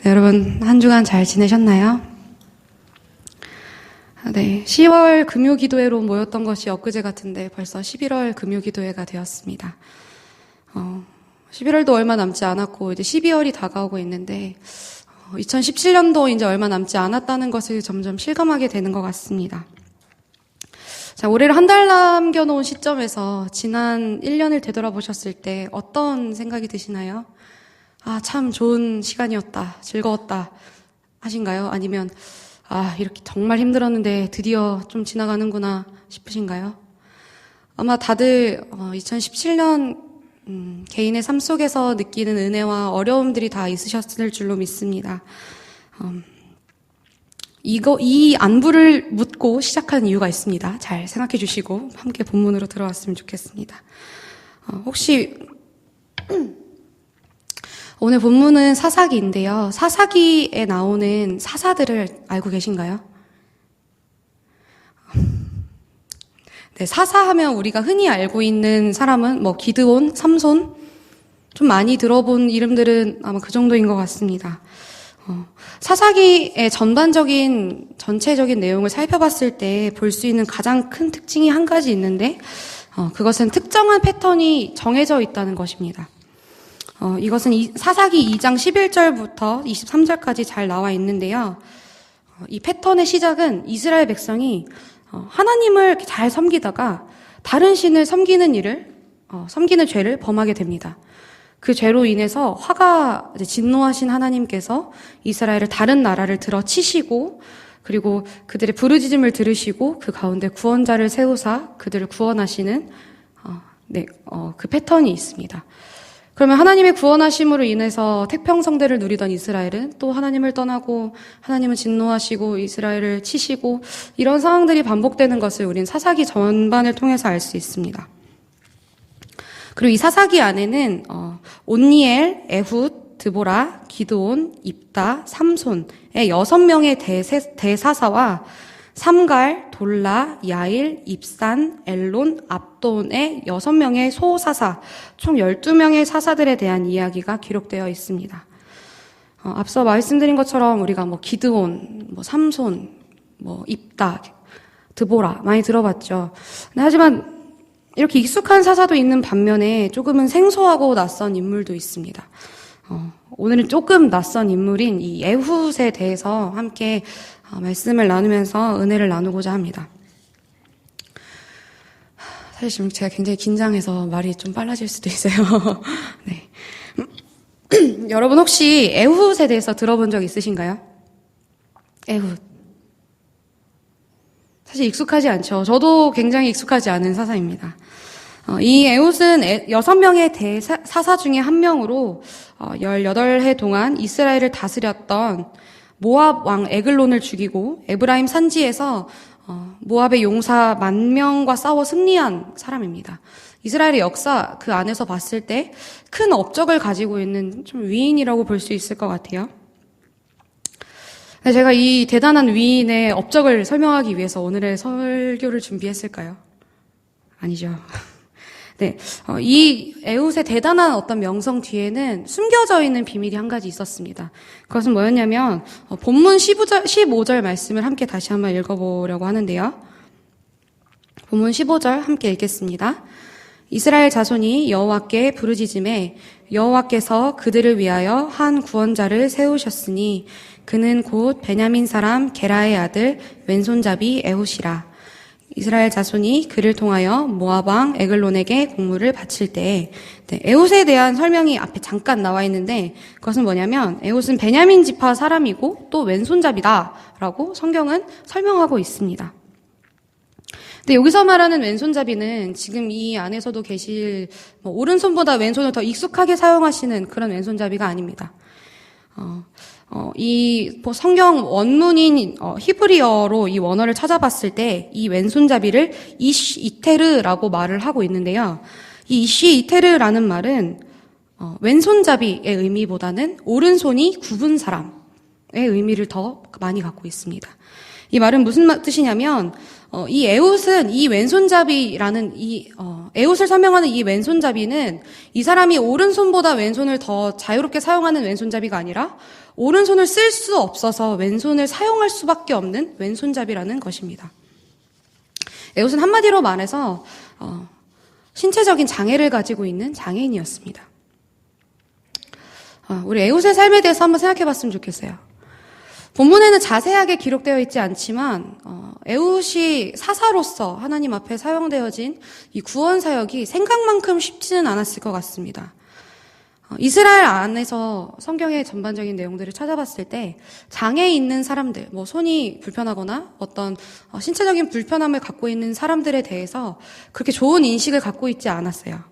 여러분 한 주간 잘 지내셨나요? 네, 10월 금요기도회로 모였던 것이 엊그제 같은데 벌써 11월 금요기도회가 되었습니다. 11월도 얼마 남지 않았고 이제 12월이 다가오고 있는데 2017년도 이제 얼마 남지 않았다는 것을 점점 실감하게 되는 것 같습니다. 자, 올해를 한 달 남겨놓은 시점에서 지난 1년을 되돌아보셨을 때 어떤 생각이 드시나요? 아, 참 좋은 시간이었다, 즐거웠다 하신가요? 아니면 이렇게 정말 힘들었는데 드디어 좀 지나가는구나 싶으신가요? 아마 다들 2017년 개인의 삶 속에서 느끼는 은혜와 어려움들이 다 있으셨을 줄로 믿습니다. 이 안부를 묻고 시작한 이유가 있습니다. 잘 생각해 주시고 함께 본문으로 들어왔으면 좋겠습니다. 혹시 오늘 본문은 사사기인데요. 사사기에 나오는 사사들을 알고 계신가요? 네, 사사하면 우리가 흔히 알고 있는 사람은 기드온, 삼손, 좀 많이 들어본 이름들은 아마 그 정도인 것 같습니다. 사사기의 전체적인 내용을 살펴봤을 때 볼 수 있는 가장 큰 특징이 한 가지 있는데, 그것은 특정한 패턴이 정해져 있다는 것입니다. 이것은 사사기 2장 11절부터 23절까지 잘 나와 있는데요. 이 패턴의 시작은 이스라엘 백성이 하나님을 잘 섬기다가 다른 신을 섬기는 죄를 범하게 됩니다. 그 죄로 인해서 진노하신 하나님께서 이스라엘을 다른 나라를 들어 치시고, 그리고 그들의 부르짖음을 들으시고 그 가운데 구원자를 세우사 그들을 구원하시는 그 패턴이 있습니다. 그러면 하나님의 구원하심으로 인해서 태평성대를 누리던 이스라엘은 또 하나님을 떠나고 하나님은 진노하시고 이스라엘을 치시고 이런 상황들이 반복되는 것을 우린 사사기 전반을 통해서 알 수 있습니다. 그리고 이 사사기 안에는 온니엘, 에훗, 드보라, 기드온, 입다, 삼손의 6명의 대사사와 삼갈, 돌라, 야일, 입산, 엘론, 압돈의 6명의 소사사, 총 12명의 사사들에 대한 이야기가 기록되어 있습니다. 앞서 말씀드린 것처럼 우리가 기드온, 삼손, 입다, 드보라 많이 들어봤죠. 하지만 이렇게 익숙한 사사도 있는 반면에 조금은 생소하고 낯선 인물도 있습니다. 오늘은 조금 낯선 인물인 이 에훗에 대해서 함께 말씀을 나누면서 은혜를 나누고자 합니다. 사실 지금 제가 굉장히 긴장해서 말이 좀 빨라질 수도 있어요. 네. 여러분 혹시 에훗에 대해서 들어본 적 있으신가요? 에훗. 사실 익숙하지 않죠. 저도 굉장히 익숙하지 않은 사사입니다. 이 에훗은 6명의 대사사 중에 한 명으로 18해 동안 이스라엘을 다스렸던 모압 왕 에글론을 죽이고 에브라임 산지에서 모압의 용사 10,000명과 싸워 승리한 사람입니다. 이스라엘의 역사 그 안에서 봤을 때 큰 업적을 가지고 있는 좀 위인이라고 볼 수 있을 것 같아요. 제가 이 대단한 위인의 업적을 설명하기 위해서 오늘의 설교를 준비했을까요? 아니죠. 네, 이 에훗의 대단한 어떤 명성 뒤에는 숨겨져 있는 비밀이 한 가지 있었습니다. 그것은 뭐였냐면 본문 15절 말씀을 함께 다시 한번 읽어보려고 하는데요. 본문 15절 함께 읽겠습니다. 이스라엘 자손이 여호와께 부르짖음에 여호와께서 그들을 위하여 한 구원자를 세우셨으니 그는 곧 베냐민 사람 게라의 아들 왼손잡이 에훗이라. 이스라엘 자손이 그를 통하여 모압 왕 에글론에게 공물을 바칠 때, 에훗에 대한 설명이 앞에 잠깐 나와 있는데 그것은 뭐냐면 에훗은 베냐민 지파 사람이고 또 왼손잡이다라고 성경은 설명하고 있습니다. 근데 여기서 말하는 왼손잡이는 지금 이 안에서도 계실 오른손보다 왼손을 더 익숙하게 사용하시는 그런 왼손잡이가 아닙니다. 이 성경 원문인 히브리어로 이 원어를 찾아봤을 때 이 왼손잡이를 이쉬 이테르라고 말을 하고 있는데요. 이 이쉬 이테르라는 말은 왼손잡이의 의미보다는 오른손이 굽은 사람의 의미를 더 많이 갖고 있습니다. 이 말은 무슨 뜻이냐면 이 에훗은 이 왼손잡이라는 에훗을 설명하는 이 왼손잡이는 이 사람이 오른손보다 왼손을 더 자유롭게 사용하는 왼손잡이가 아니라 오른손을 쓸 수 없어서 왼손을 사용할 수밖에 없는 왼손잡이라는 것입니다. 에훗은 한마디로 말해서 신체적인 장애를 가지고 있는 장애인이었습니다. 우리 에훗의 삶에 대해서 한번 생각해 봤으면 좋겠어요. 본문에는 자세하게 기록되어 있지 않지만 에훗이 사사로서 하나님 앞에 사용되어진 이 구원 사역이 생각만큼 쉽지는 않았을 것 같습니다. 이스라엘 안에서 성경의 전반적인 내용들을 찾아봤을 때 장애 있는 사람들, 손이 불편하거나 어떤 신체적인 불편함을 갖고 있는 사람들에 대해서 그렇게 좋은 인식을 갖고 있지 않았어요.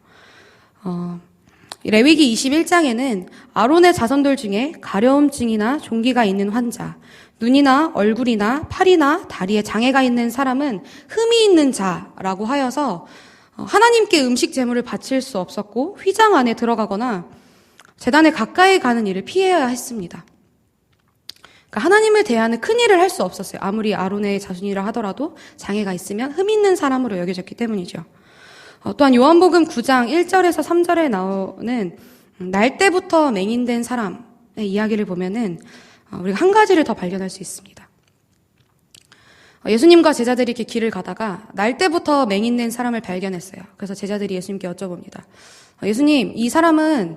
레위기 21장에는 아론의 자손들 중에 가려움증이나 종기가 있는 환자, 눈이나 얼굴이나 팔이나 다리에 장애가 있는 사람은 흠이 있는 자라고 하여서 하나님께 음식 제물을 바칠 수 없었고 휘장 안에 들어가거나 제단에 가까이 가는 일을 피해야 했습니다. 그러니까 하나님을 대하는 큰 일을 할 수 없었어요. 아무리 아론의 자손이라 하더라도 장애가 있으면 흠 있는 사람으로 여겨졌기 때문이죠. 또한 요한복음 9장 1절에서 3절에 나오는 날 때부터 맹인된 사람의 이야기를 보면은 우리가 한 가지를 더 발견할 수 있습니다. 예수님과 제자들이 이렇게 길을 가다가 날 때부터 맹인된 사람을 발견했어요. 그래서 제자들이 예수님께 여쭤봅니다. 예수님, 이 사람은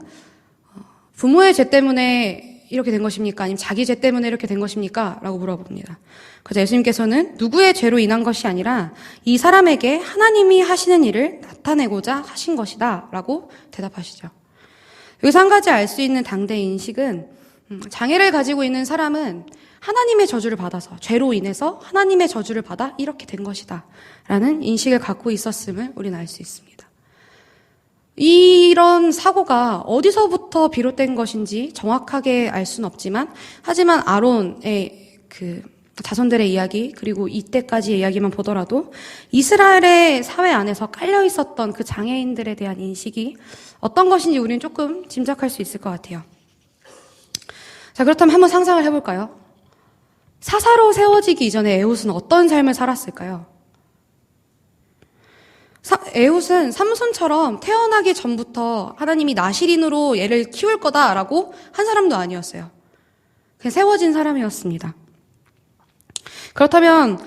부모의 죄 때문에 이렇게 된 것입니까? 아니면 자기 죄 때문에 이렇게 된 것입니까? 라고 물어봅니다. 그래서 예수님께서는 누구의 죄로 인한 것이 아니라 이 사람에게 하나님이 하시는 일을 나타내고자 하신 것이다 라고 대답하시죠. 여기서 한 가지 알 수 있는 당대 인식은 장애를 가지고 있는 사람은 하나님의 저주를 받아서 죄로 인해서 하나님의 저주를 받아 이렇게 된 것이다 라는 인식을 갖고 있었음을 우리는 알 수 있습니다. 이런 사고가 어디서부터 비롯된 것인지 정확하게 알 수는 없지만 하지만 아론의 그 자손들의 이야기 그리고 이때까지의 이야기만 보더라도 이스라엘의 사회 안에서 깔려 있었던 그 장애인들에 대한 인식이 어떤 것인지 우리는 조금 짐작할 수 있을 것 같아요. 자, 그렇다면 한번 상상을 해볼까요? 사사로 세워지기 이전에 에훗은 어떤 삶을 살았을까요? 에훗은 삼손처럼 태어나기 전부터 하나님이 나실인으로 얘를 키울 거다라고 한 사람도 아니었어요. 그냥 세워진 사람이었습니다. 그렇다면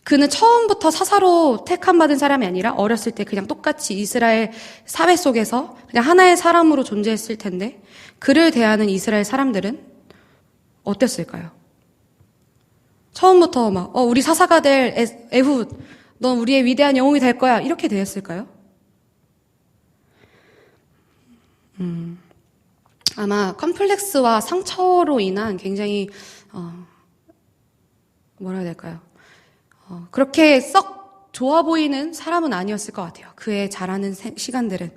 그는 처음부터 사사로 택함받은 사람이 아니라 어렸을 때 그냥 똑같이 이스라엘 사회 속에서 그냥 하나의 사람으로 존재했을 텐데 그를 대하는 이스라엘 사람들은 어땠을까요? 처음부터 우리 사사가 될 에훗, 넌 우리의 위대한 영웅이 될 거야. 이렇게 되었을까요? 아마 컴플렉스와 상처로 인한 굉장히, 뭐라 해야 될까요? 그렇게 썩 좋아 보이는 사람은 아니었을 것 같아요. 그의 자라는 시간들은.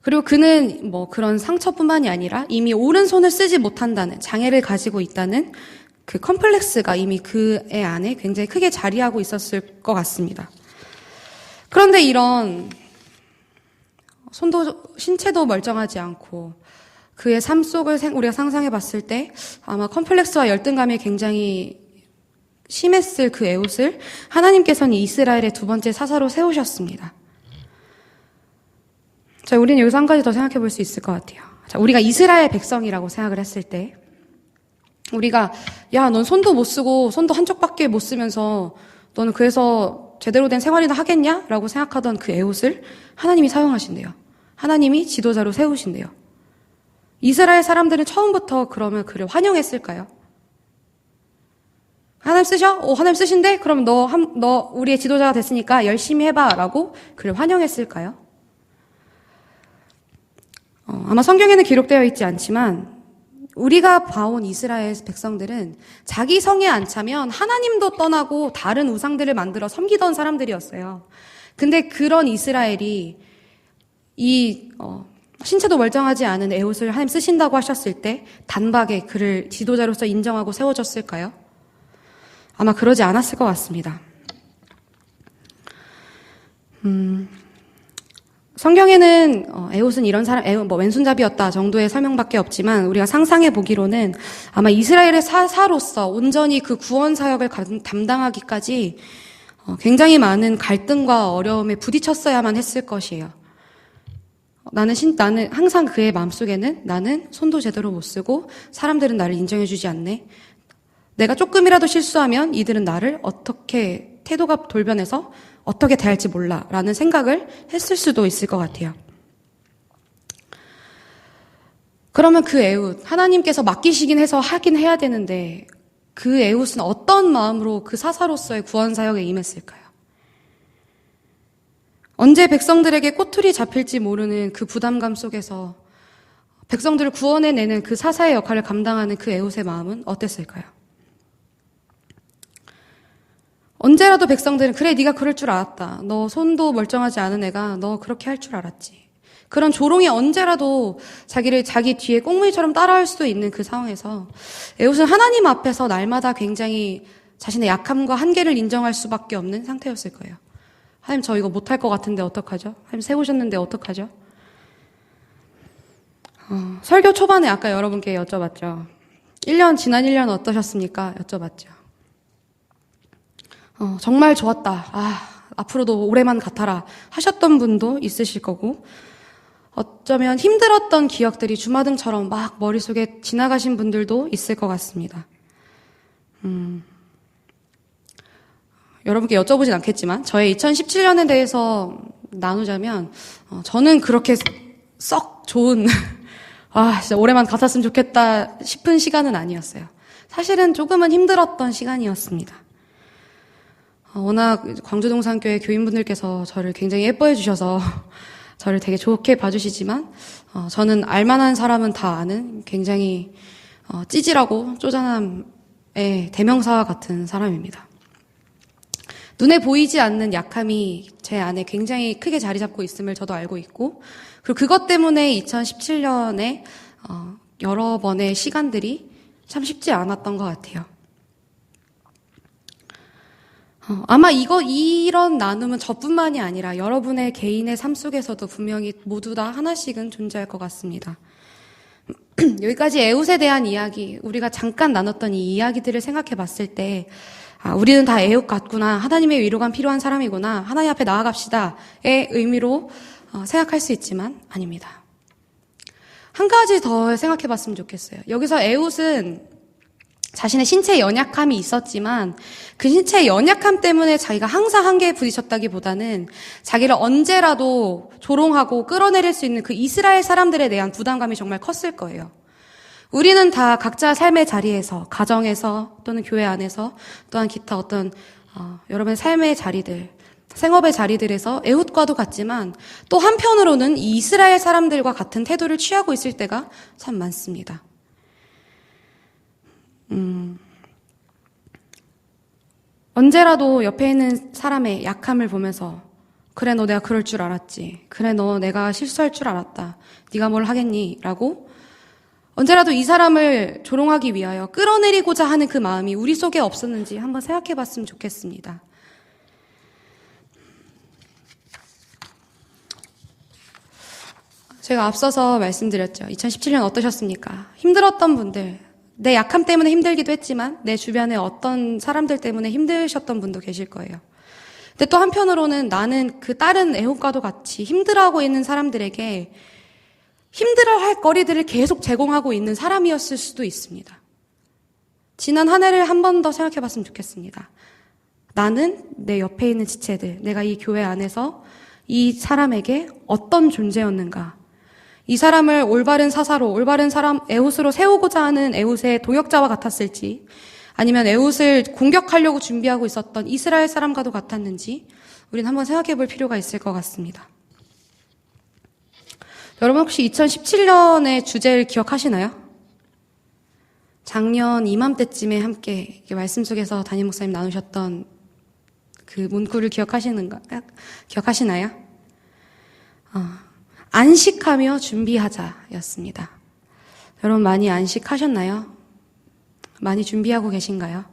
그리고 그는 그런 상처뿐만이 아니라 이미 오른손을 쓰지 못한다는 장애를 가지고 있다는 그 컴플렉스가 이미 그의 안에 굉장히 크게 자리하고 있었을 것 같습니다. 그런데 이런 신체도 멀쩡하지 않고 그의 삶 속을 우리가 상상해 봤을 때 아마 컴플렉스와 열등감이 굉장히 심했을 그 에훗을 하나님께서는 이스라엘의 두 번째 사사로 세우셨습니다. 자, 우리는 여기서 한 가지 더 생각해 볼 수 있을 것 같아요. 자, 우리가 이스라엘 백성이라고 생각을 했을 때 우리가 넌 손도 못 쓰고 손도 한쪽밖에 못 쓰면서 너는 그래서 제대로 된 생활이나 하겠냐? 라고 생각하던 그 에훗을 하나님이 사용하신대요. 하나님이 지도자로 세우신대요. 이스라엘 사람들은 처음부터 그러면 그를 환영했을까요? 하나님 쓰셔? 하나님 쓰신대? 그럼 너 우리의 지도자가 됐으니까 열심히 해봐 라고 그를 환영했을까요? 아마 성경에는 기록되어 있지 않지만 우리가 봐온 이스라엘 백성들은 자기 성에 안 차면 하나님도 떠나고 다른 우상들을 만들어 섬기던 사람들이었어요. 근데 그런 이스라엘이 신체도 멀쩡하지 않은 에훗을 하나님 쓰신다고 하셨을 때 단박에 그를 지도자로서 인정하고 세워줬을까요? 아마 그러지 않았을 것 같습니다. 성경에는 에훗은 이런 사람, 왼손잡이였다 정도의 설명밖에 없지만 우리가 상상해 보기로는 아마 이스라엘의 사사로서 온전히 그 구원 사역을 담당하기까지 굉장히 많은 갈등과 어려움에 부딪혔어야만 했을 것이에요. 나는 항상 그의 마음속에는 나는 손도 제대로 못 쓰고 사람들은 나를 인정해주지 않네. 내가 조금이라도 실수하면 이들은 나를 어떻게 태도가 돌변해서 어떻게 대할지 몰라 라는 생각을 했을 수도 있을 것 같아요. 그러면 그 에훗, 하나님께서 맡기시긴 해서 하긴 해야 되는데 그 에훗은 어떤 마음으로 그 사사로서의 구원 사역에 임했을까요? 언제 백성들에게 꼬투리 잡힐지 모르는 그 부담감 속에서 백성들을 구원해내는 그 사사의 역할을 감당하는 그 에훗의 마음은 어땠을까요? 언제라도 백성들은 그래 네가 그럴 줄 알았다. 너 손도 멀쩡하지 않은 애가 너 그렇게 할 줄 알았지. 그런 조롱이 언제라도 자기 뒤에 꽁무니처럼 따라할 수도 있는 그 상황에서 에훗은 하나님 앞에서 날마다 굉장히 자신의 약함과 한계를 인정할 수밖에 없는 상태였을 거예요. 하나님 저 이거 못할 것 같은데 어떡하죠? 하나님 세우셨는데 어떡하죠? 설교 초반에 아까 여러분께 여쭤봤죠. 지난 1년 어떠셨습니까? 여쭤봤죠. 정말 좋았다. 앞으로도 올해만 같아라. 하셨던 분도 있으실 거고, 어쩌면 힘들었던 기억들이 주마등처럼 막 머릿속에 지나가신 분들도 있을 것 같습니다. 여러분께 여쭤보진 않겠지만, 저의 2017년에 대해서 나누자면, 저는 그렇게 썩 좋은, 진짜 올해만 같았으면 좋겠다 싶은 시간은 아니었어요. 사실은 조금은 힘들었던 시간이었습니다. 워낙 광주동산교회 교인분들께서 저를 굉장히 예뻐해 주셔서 저를 되게 좋게 봐주시지만 저는 알만한 사람은 다 아는 굉장히 찌질하고 쪼잔함의 대명사와 같은 사람입니다. 눈에 보이지 않는 약함이 제 안에 굉장히 크게 자리 잡고 있음을 저도 알고 있고, 그리고 그것 때문에 2017년에 여러 번의 시간들이 참 쉽지 않았던 것 같아요. 아마 이런 나눔은 저뿐만이 아니라 여러분의 개인의 삶 속에서도 분명히 모두 다 하나씩은 존재할 것 같습니다. 여기까지 에훗에 대한 이야기, 우리가 잠깐 나눴던 이 이야기들을 생각해 봤을 때, 우리는 다 에훗 같구나, 하나님의 위로가 필요한 사람이구나, 하나님 앞에 나아갑시다의 의미로 생각할 수 있지만 아닙니다. 한 가지 더 생각해 봤으면 좋겠어요. 여기서 에훗은 자신의 신체의 연약함이 있었지만 그 신체의 연약함 때문에 자기가 항상 한계에 부딪혔다기보다는 자기를 언제라도 조롱하고 끌어내릴 수 있는 그 이스라엘 사람들에 대한 부담감이 정말 컸을 거예요. 우리는 다 각자 삶의 자리에서, 가정에서 또는 교회 안에서 또한 기타 어떤 여러분의 삶의 자리들, 생업의 자리들에서 에훗과도 같지만 또 한편으로는 이 이스라엘 사람들과 같은 태도를 취하고 있을 때가 참 많습니다. 언제라도 옆에 있는 사람의 약함을 보면서 그래 너 내가 그럴 줄 알았지. 그래 너 내가 실수할 줄 알았다. 네가 뭘 하겠니? 라고 언제라도 이 사람을 조롱하기 위하여 끌어내리고자 하는 그 마음이 우리 속에 없었는지 한번 생각해 봤으면 좋겠습니다. 제가 앞서서 말씀드렸죠. 2017년 어떠셨습니까? 힘들었던 분들, 내 약함 때문에 힘들기도 했지만 내 주변에 어떤 사람들 때문에 힘드셨던 분도 계실 거예요. 근데 또 한편으로는 나는 그 다른 에훗과도 같이 힘들어하고 있는 사람들에게 힘들어할 거리들을 계속 제공하고 있는 사람이었을 수도 있습니다. 지난 한 해를 한 번 더 생각해 봤으면 좋겠습니다. 나는 내 옆에 있는 지체들, 내가 이 교회 안에서 이 사람에게 어떤 존재였는가, 이 사람을 올바른 사사로, 올바른 사람, 에훗으로 세우고자 하는 에훗의 동역자와 같았을지, 아니면 에훗을 공격하려고 준비하고 있었던 이스라엘 사람과도 같았는지, 우리는 한번 생각해 볼 필요가 있을 것 같습니다. 여러분 혹시 2017년의 주제를 기억하시나요? 작년 이맘때쯤에 함께 말씀 속에서 담임 목사님 나누셨던 그 문구를 기억하시나요? 안식하며 준비하자였습니다. 여러분 많이 안식하셨나요? 많이 준비하고 계신가요?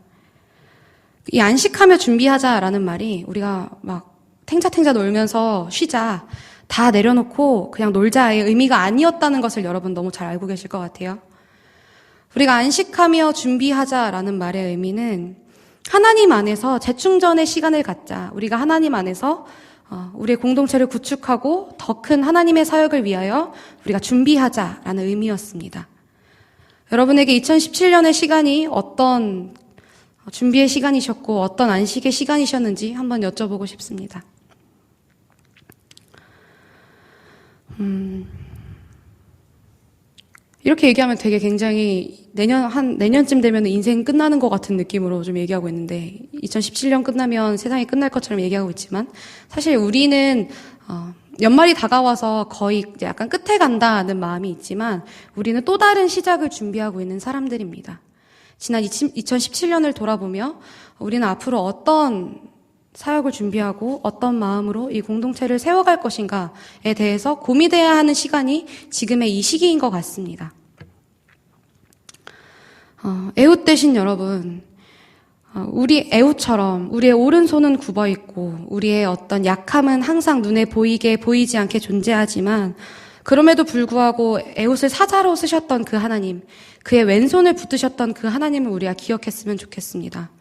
이 안식하며 준비하자라는 말이 우리가 막 탱자탱자 놀면서 쉬자, 다 내려놓고 그냥 놀자의 의미가 아니었다는 것을 여러분 너무 잘 알고 계실 것 같아요. 우리가 안식하며 준비하자라는 말의 의미는 하나님 안에서 재충전의 시간을 갖자. 우리가 하나님 안에서 우리의 공동체를 구축하고 더 큰 하나님의 사역을 위하여 우리가 준비하자라는 의미였습니다. 여러분에게 2017년의 시간이 어떤 준비의 시간이셨고 어떤 안식의 시간이셨는지 한번 여쭤보고 싶습니다. 이렇게 얘기하면 되게 굉장히 내년쯤 되면 인생 끝나는 것 같은 느낌으로 좀 얘기하고 있는데 2017년 끝나면 세상이 끝날 것처럼 얘기하고 있지만 사실 우리는 연말이 다가와서 거의 이제 약간 끝에 간다는 마음이 있지만 우리는 또 다른 시작을 준비하고 있는 사람들입니다. 지난 2017년을 돌아보며 우리는 앞으로 어떤 사역을 준비하고 어떤 마음으로 이 공동체를 세워갈 것인가에 대해서 고민해야 하는 시간이 지금의 이 시기인 것 같습니다. 애웃되신 여러분, 우리 애웃처럼 우리의 오른손은 굽어 있고 우리의 어떤 약함은 항상 눈에 보이지 않게 존재하지만 그럼에도 불구하고 애웃을 사자로 쓰셨던 그 하나님, 그의 왼손을 붙드셨던 그 하나님을 우리가 기억했으면 좋겠습니다.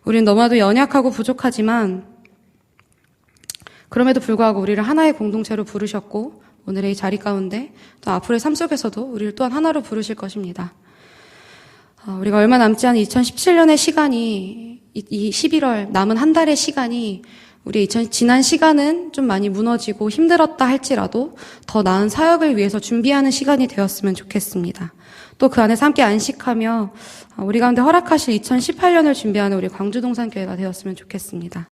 우리는 너무나도 연약하고 부족하지만 그럼에도 불구하고 우리를 하나의 공동체로 부르셨고 오늘의 이 자리 가운데 또 앞으로의 삶 속에서도 우리를 또한 하나로 부르실 것입니다. 우리가 얼마 남지 않은 2017년의 시간이 이 11월 남은 한 달의 시간이 우리 지난 시간은 좀 많이 무너지고 힘들었다 할지라도 더 나은 사역을 위해서 준비하는 시간이 되었으면 좋겠습니다. 또 그 안에서 함께 안식하며 우리 가운데 허락하실 2018년을 준비하는 우리 광주동산교회가 되었으면 좋겠습니다.